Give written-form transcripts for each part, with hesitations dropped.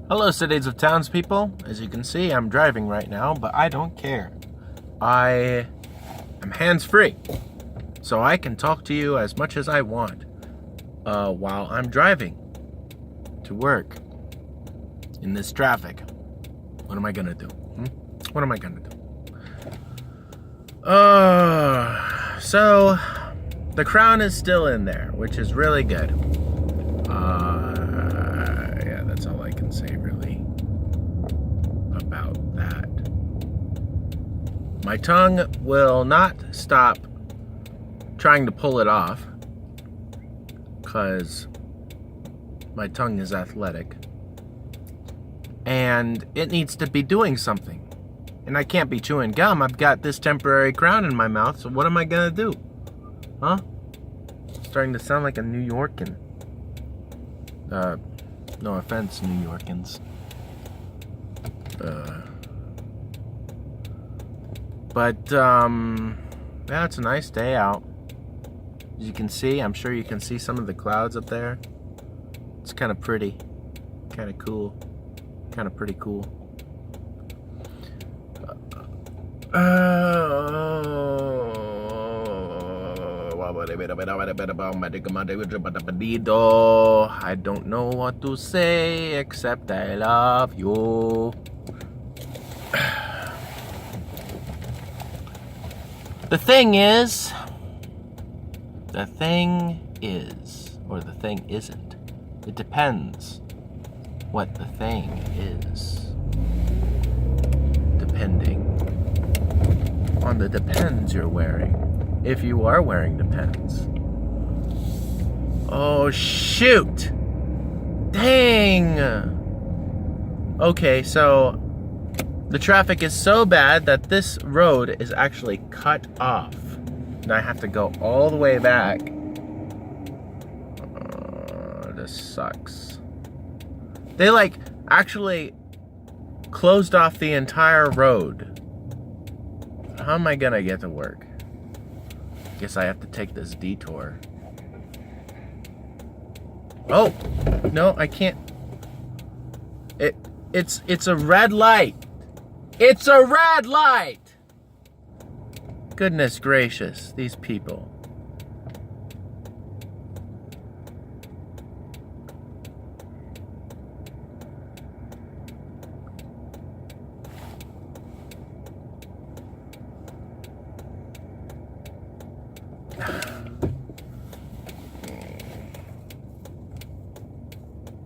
Hello, cities of townspeople. As you can see, I'm driving right now, but I don't care. I am hands-free, so I can talk to you as much as I want while I'm driving to work in this traffic. What am I gonna do? What am I gonna do? So the crown is still in there, which is really good. Yeah, that's all I can say really about that. My tongue will not stop trying to pull it off because my tongue is athletic and it needs to be doing something. And I can't be chewing gum. I've got this temporary crown in my mouth, so what am I gonna do? Huh? Starting to sound like a New Yorkan. No offense, New Yorkans. Yeah, it's a nice day out. As you can see, I'm sure you can see some of the clouds up there. It's kind of pretty, kind of cool, kind of pretty cool. I don't know what to say except I love you. The thing is, or the thing isn't. It depends what the thing is. Depending on the Depends you're wearing. If you are wearing Depends. Oh, shoot! Dang! Okay, so the traffic is so bad that this road is actually cut off. And I have to go all the way back. This sucks. They actually closed off the entire road. How am I gonna get to work? Guess I have to take this detour. Oh, no, I can't. It's a red light. It's a red light. Goodness gracious, these people.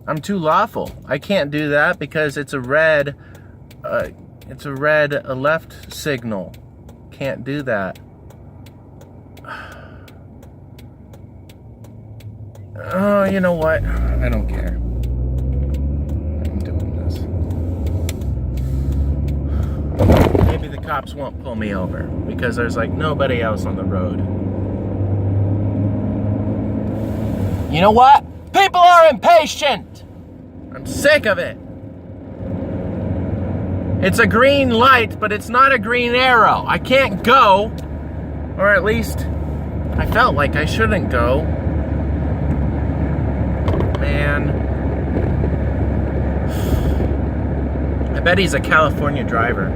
I'm too lawful. I can't do that because it's a red left signal. Can't do that. Oh, you know what? I don't care. I'm doing this. Maybe the cops won't pull me over because there's nobody else on the road. You know what? People are impatient! I'm sick of it. It's a green light, but it's not a green arrow. I can't go, or at least I felt like I shouldn't go. Man. I bet he's a California driver.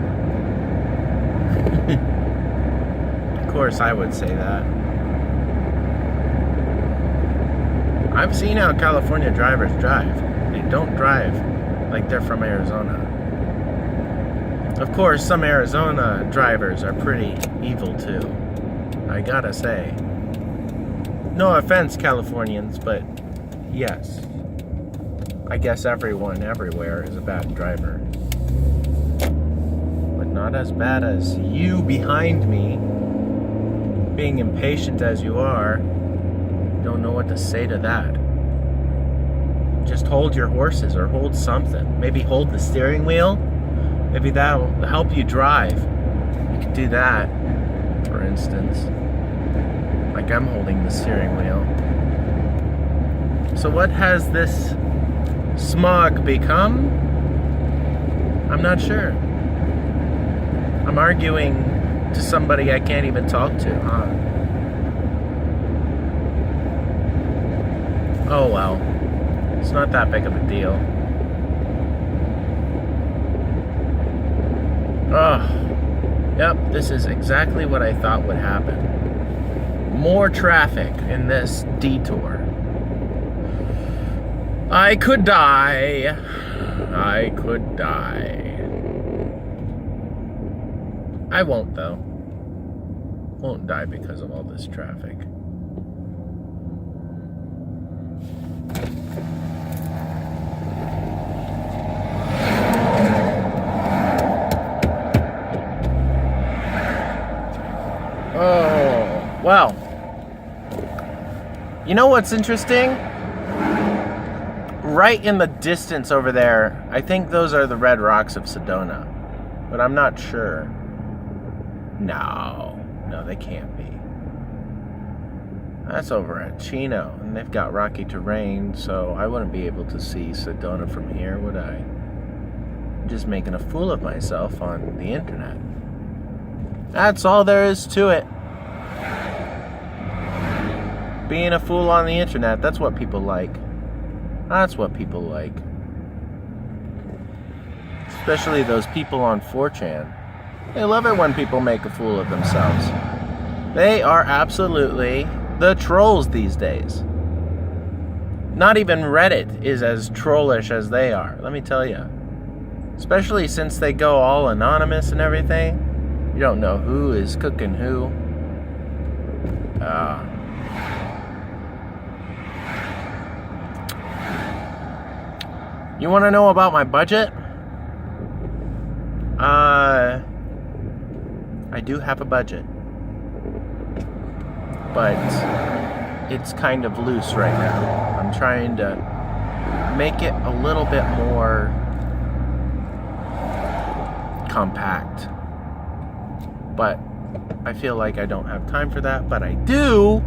Of course I would say that. I've seen how California drivers drive. They don't drive like they're from Arizona. Of course, some Arizona drivers are pretty evil too. I gotta say. No offense, Californians, but yes. I guess everyone everywhere is a bad driver. But not as bad as you behind me, being impatient as you are. Don't know what to say to that. Just hold your horses or hold something. Maybe hold the steering wheel. Maybe that'll help you drive. You could do that, for instance. Like I'm holding the steering wheel. So what has this ßMog become? I'm not sure. I'm arguing to somebody I can't even talk to, huh? Oh well, it's not that big of a deal. Oh, yep, this is exactly what I thought would happen. More traffic in this detour. I could die. I could die. I won't, though. Won't die because of all this traffic. Oh, well. You know what's interesting? Right in the distance over there, I think those are the red rocks of Sedona. But I'm not sure. No, they can't be. That's over at Chino, and they've got rocky terrain, so I wouldn't be able to see Sedona from here, would I? I'm just making a fool of myself on the internet. That's all there is to it. Being a fool on the internet, that's what people like. That's what people like. Especially those people on 4chan. They love it when people make a fool of themselves. They are absolutely the trolls these days. Not even Reddit is as trollish as they are, let me tell you. Especially since they go all anonymous and everything. You don't know who is cooking who. You want to know about my budget? I do have a budget. But it's kind of loose right now. I'm trying to make it a little bit more compact. But I feel like I don't have time for that, but I do.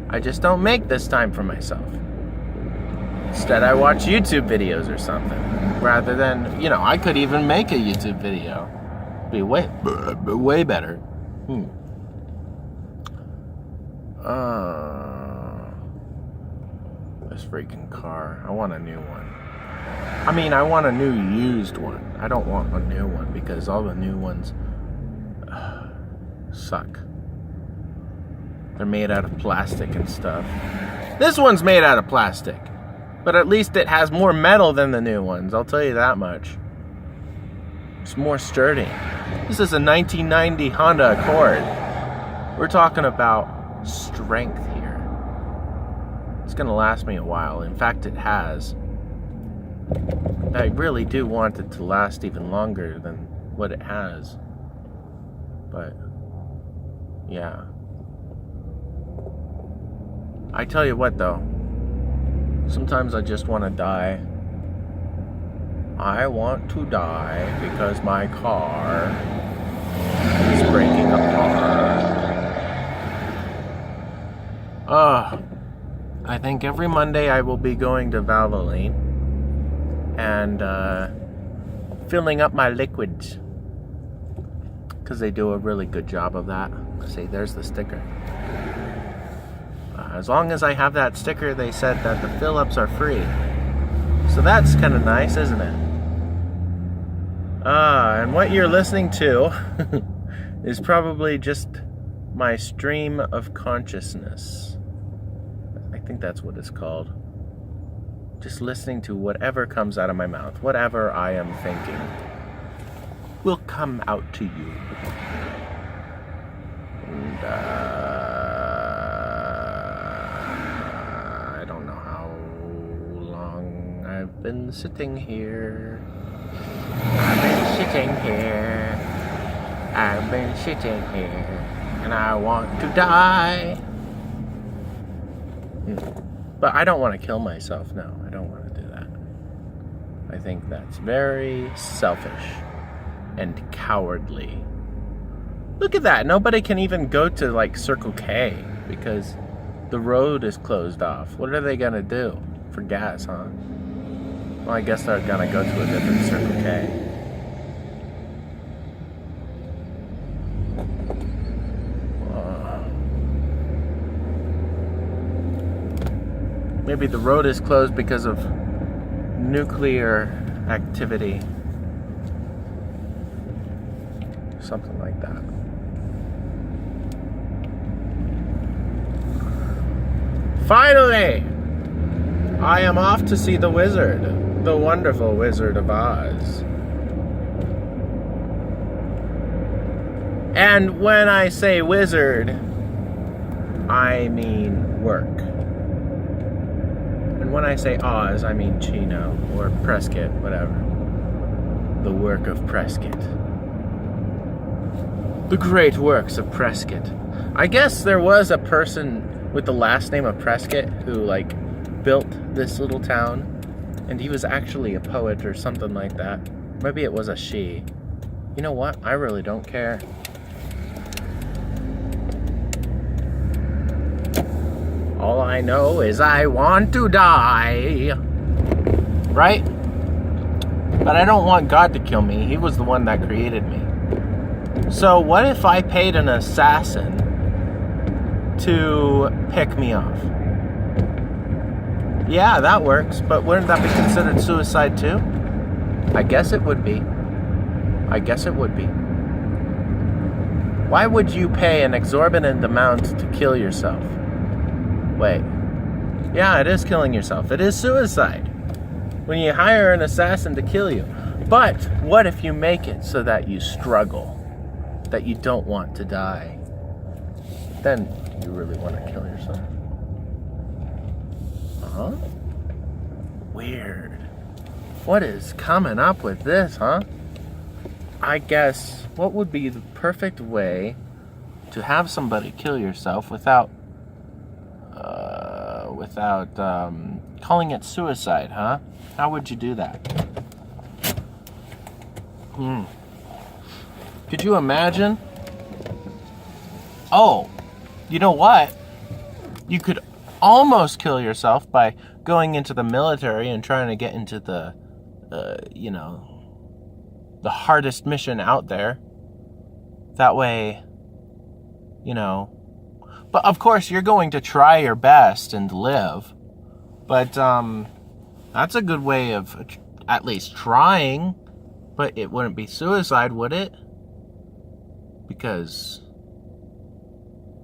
I just don't make this time for myself. Instead, I watch YouTube videos or something. Rather than, I could even make a YouTube video. Be way better. This freaking car. I want a new one. I mean, I want a new used one. I don't want a new one because all the new ones suck. They're made out of plastic and stuff. This one's made out of plastic. But at least it has more metal than the new ones, I'll tell you that much. It's more sturdy. This is a 1990 Honda Accord. We're talking about strength here. It's gonna last me a while. In fact, it has. I really do want it to last even longer than what it has. But, yeah. I tell you what, though. Sometimes I just want to die. I want to die because my car is breaking apart. I think every Monday I will be going to Valvoline and filling up my liquids. Because they do a really good job of that. See, there's the sticker. As long as I have that sticker, they said that the fill-ups are free. So that's kind of nice, isn't it? And what you're listening to is probably just my stream of consciousness. I think that's what it's called. Just listening to whatever comes out of my mouth. Whatever I am thinking will come out to you. And, I don't know how long I've been sitting here. I've been sitting here, and I want to die. But I don't want to kill myself, no. I don't want to do that. I think that's very selfish and cowardly. Look at that. Nobody can even go to, like, Circle K because the road is closed off. What are they going to do? For gas, huh? Well, I guess they're going to go to a different Circle K. Maybe the road is closed because of nuclear activity. something like that. Finally, I am off to see the wizard, the wonderful Wizard of Oz. And when I say wizard, I mean work. And when I say Oz, I mean Chino or Prescott, whatever. The work of Prescott. The great works of Prescott. I guess there was a person with the last name of Prescott who, like, built this little town, and he was actually a poet or something like that. Maybe it was a she. You know what? I really don't care. All I know is I want to die. Right? But I don't want God to kill me. He was the one that created me. So what if I paid an assassin to pick me off? Yeah, that works, but wouldn't that be considered suicide too? I guess it would be. I guess it would be. Why would you pay an exorbitant amount to kill yourself? Wait. Yeah, it is killing yourself. It is suicide when you hire an assassin to kill you. But what if you make it so that you struggle, that you don't want to die? Then you really want to kill yourself. Huh? Weird. What is coming up with this, huh? I guess, what would be the perfect way to have somebody kill yourself without calling it suicide, huh? How would you do that? Could you imagine? Oh, you know what? You could almost kill yourself by going into the military and trying to get into the hardest mission out there. That way, but of course you're going to try your best and live. But that's a good way of at least trying. But it wouldn't be suicide, would it? Because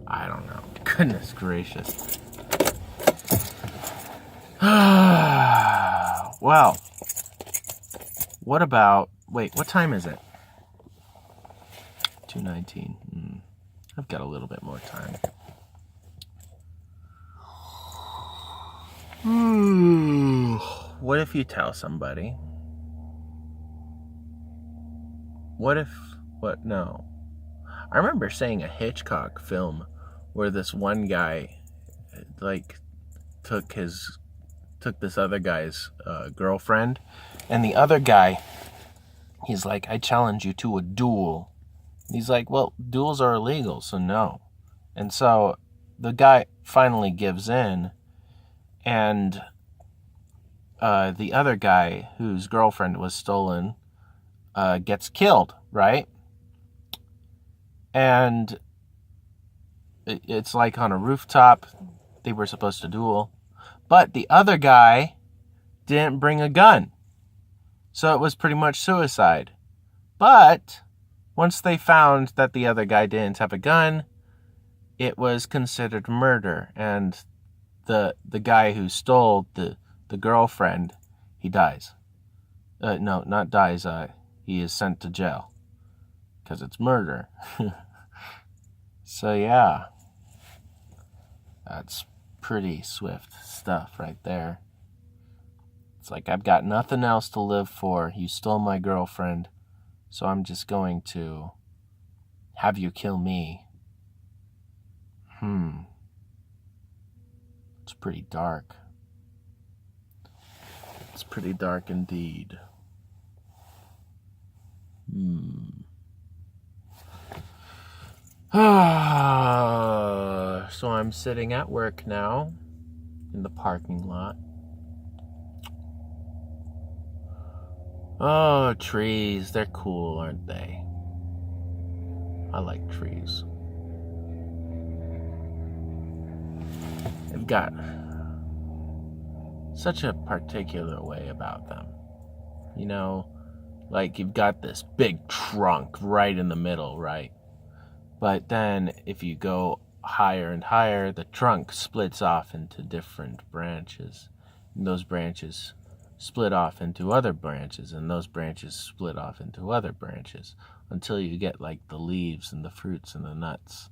I don't know. Goodness gracious. Well, what about... Wait, what time is it? 2:19. I've got a little bit more time. What if you tell somebody? No. I remember seeing a Hitchcock film where this one guy, took this other guy's girlfriend, and the other guy, he's like, I challenge you to a duel. He's like, well, duels are illegal, so no. And so the guy finally gives in, and the other guy whose girlfriend was stolen gets killed, right? And it's like on a rooftop. They were supposed to duel. But the other guy didn't bring a gun. So it was pretty much suicide. But once they found that the other guy didn't have a gun, it was considered murder. And the guy who stole the girlfriend, he dies. No, not dies. He is sent to jail. Because it's murder. So yeah. That's pretty swift stuff right there. It's like, I've got nothing else to live for. You stole my girlfriend, so I'm just going to have you kill me. It's pretty dark. It's pretty dark indeed. So I'm sitting at work now in the parking lot. Oh, trees. They're cool, aren't they? I like trees. They've got such a particular way about them. Like, you've got this big trunk right in the middle, right? But then if you go higher and higher, the trunk splits off into different branches. And those branches split off into other branches, and those branches split off into other branches, until you get like the leaves and the fruits and the nuts.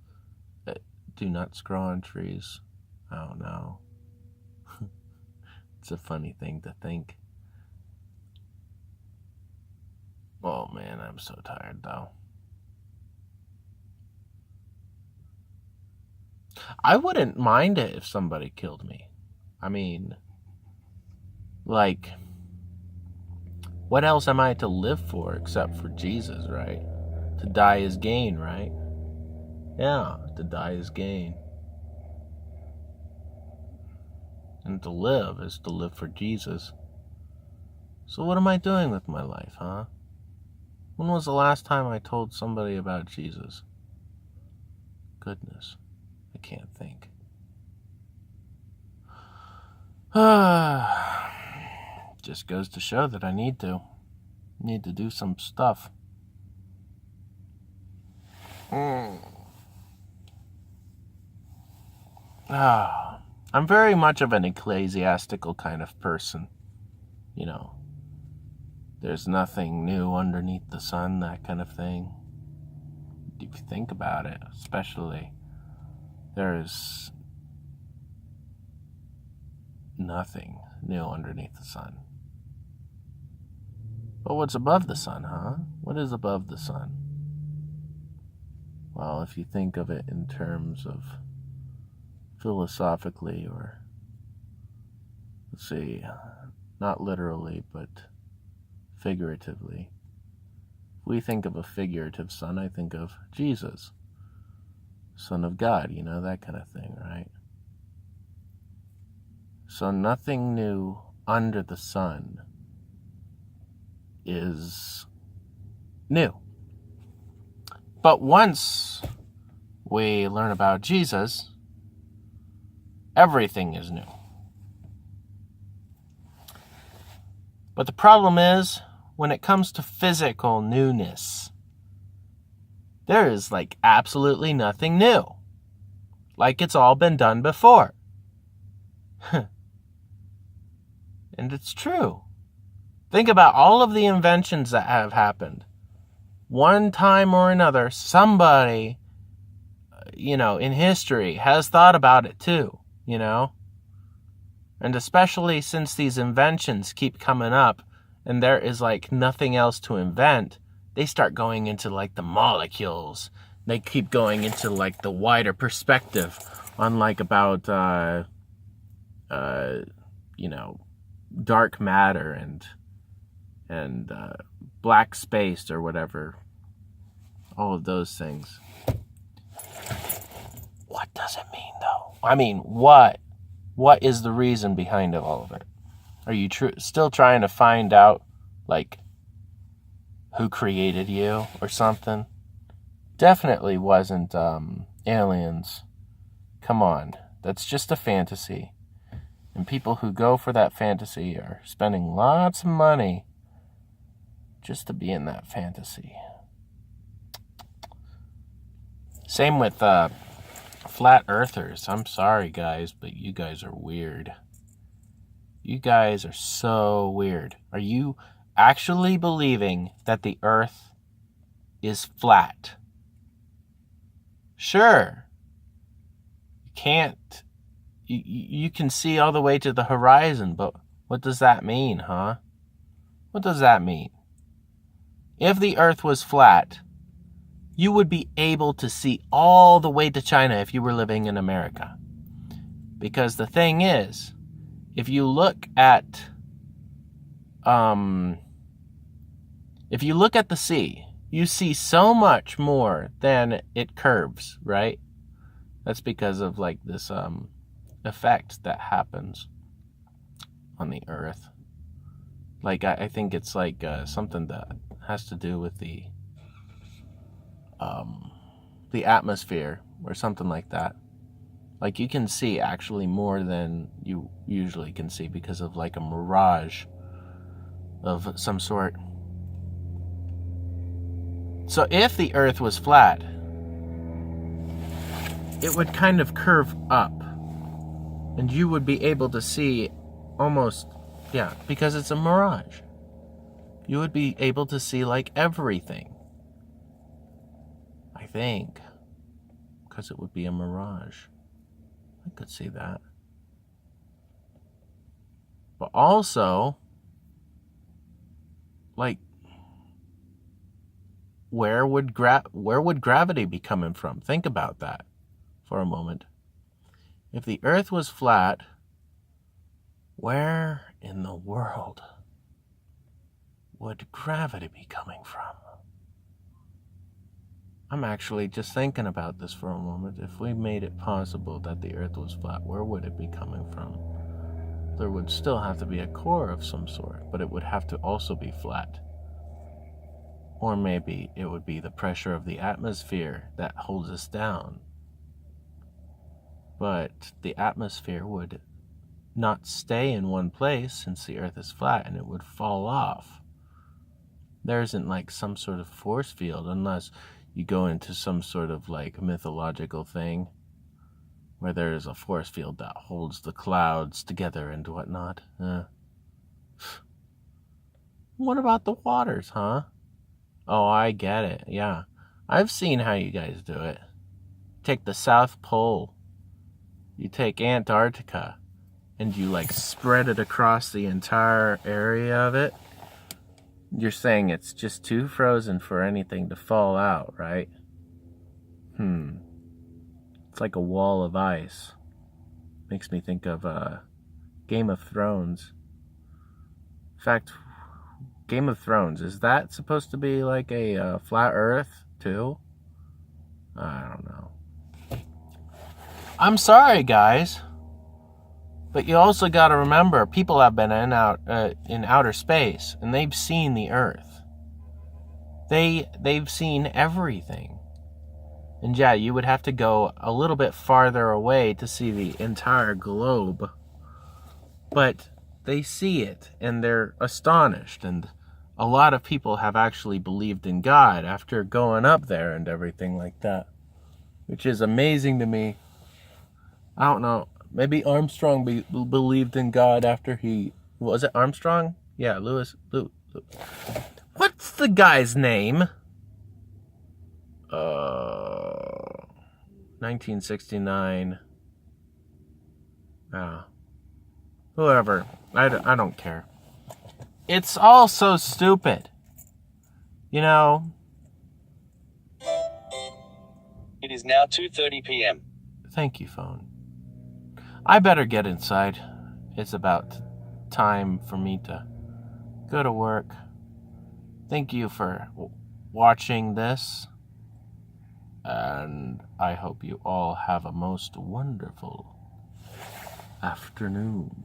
Do nuts grow on trees? I don't know. It's a funny thing to think. Oh man, I'm so tired though. I wouldn't mind it if somebody killed me. I mean, like, what else am I to live for except for Jesus, right? To die is gain, right? Yeah, to die is gain. And to live is to live for Jesus. So what am I doing with my life, huh? When was the last time I told somebody about Jesus? Goodness, I can't think. Just goes to show that I need to do some stuff. I'm very much of an ecclesiastical kind of person. You know, there's nothing new underneath the sun, that kind of thing. If you think about it, especially, there's nothing new underneath the sun. But what's above the sun, huh? What is above the sun? Well, if you think of it in terms of philosophically, or let's see, not literally, but figuratively. If we think of a figurative sun, I think of Jesus, Son of God, you know, that kind of thing, right? So nothing new under the sun is new. But once we learn about Jesus, everything is new. But the problem is, when it comes to physical newness, there is like absolutely nothing new. Like it's all been done before. And it's true. Think about all of the inventions that have happened. One time or another, somebody, in history has thought about it too, And especially since these inventions keep coming up and there is like nothing else to invent, they start going into like the molecules. They keep going into like the wider perspective on like about, dark matter and black space or whatever. All of those things. What does it mean though? I mean, what is the reason behind all of it? Are you still trying to find out, like, who created you or something? Definitely wasn't aliens. Come on, that's just a fantasy. And people who go for that fantasy are spending lots of money just to be in that fantasy. Same with flat earthers. I'm sorry, guys, but you guys are weird. You guys are so weird. Are you actually believing that the earth is flat? Sure. You can't. You can see all the way to the horizon, but what does that mean, huh? What does that mean? If the earth was flat, you would be able to see all the way to China if you were living in America. Because the thing is, if you look at the sea, you see so much more than it curves, right? That's because of like this effect that happens on the earth. Like I think it's like something that has to do with the atmosphere or something like that. Like you can see actually more than you usually can see because of like a mirage of some sort. So if the Earth was flat, it would kind of curve up. And you would be able to see almost, yeah, because it's a mirage. You would be able to see like everything. I think. Because it would be a mirage. I could see that. But also, like, where would gravity be coming from? Think about that for a moment. If the Earth was flat, where in the world would gravity be coming from? I'm actually just thinking about this for a moment. If we made it possible that the Earth was flat, where would it be coming from? There would still have to be a core of some sort, but it would have to also be flat. Or maybe it would be the pressure of the atmosphere that holds us down. But the atmosphere would not stay in one place since the Earth is flat, and it would fall off. There isn't like some sort of force field unless you go into some sort of like mythological thing where there is a force field that holds the clouds together and whatnot. What about the waters, huh? Oh, I get it. Yeah. I've seen how you guys do it. Take the South Pole. You take Antarctica and you like spread it across the entire area of it. You're saying it's just too frozen for anything to fall out, right? It's like a wall of ice. Makes me think of Game of Thrones. In fact, Game of Thrones, is that supposed to be like a flat Earth too? I don't know. I'm sorry, guys, but you also got to remember, people have been in outer space, and they've seen the Earth. They've seen everything. And yeah, you would have to go a little bit farther away to see the entire globe. But they see it, and they're astonished. And a lot of people have actually believed in God after going up there and everything like that. Which is amazing to me. I don't know. Maybe Armstrong believed in God after he... Was it Armstrong? Yeah, Lewis. What's the guy's name? 1969. Whoever. I don't care. It's all so stupid. You know? It is now 2:30 p.m. Thank you, phone. I better get inside. It's about time for me to go to work. Thank you for watching this. And I hope you all have a most wonderful afternoon.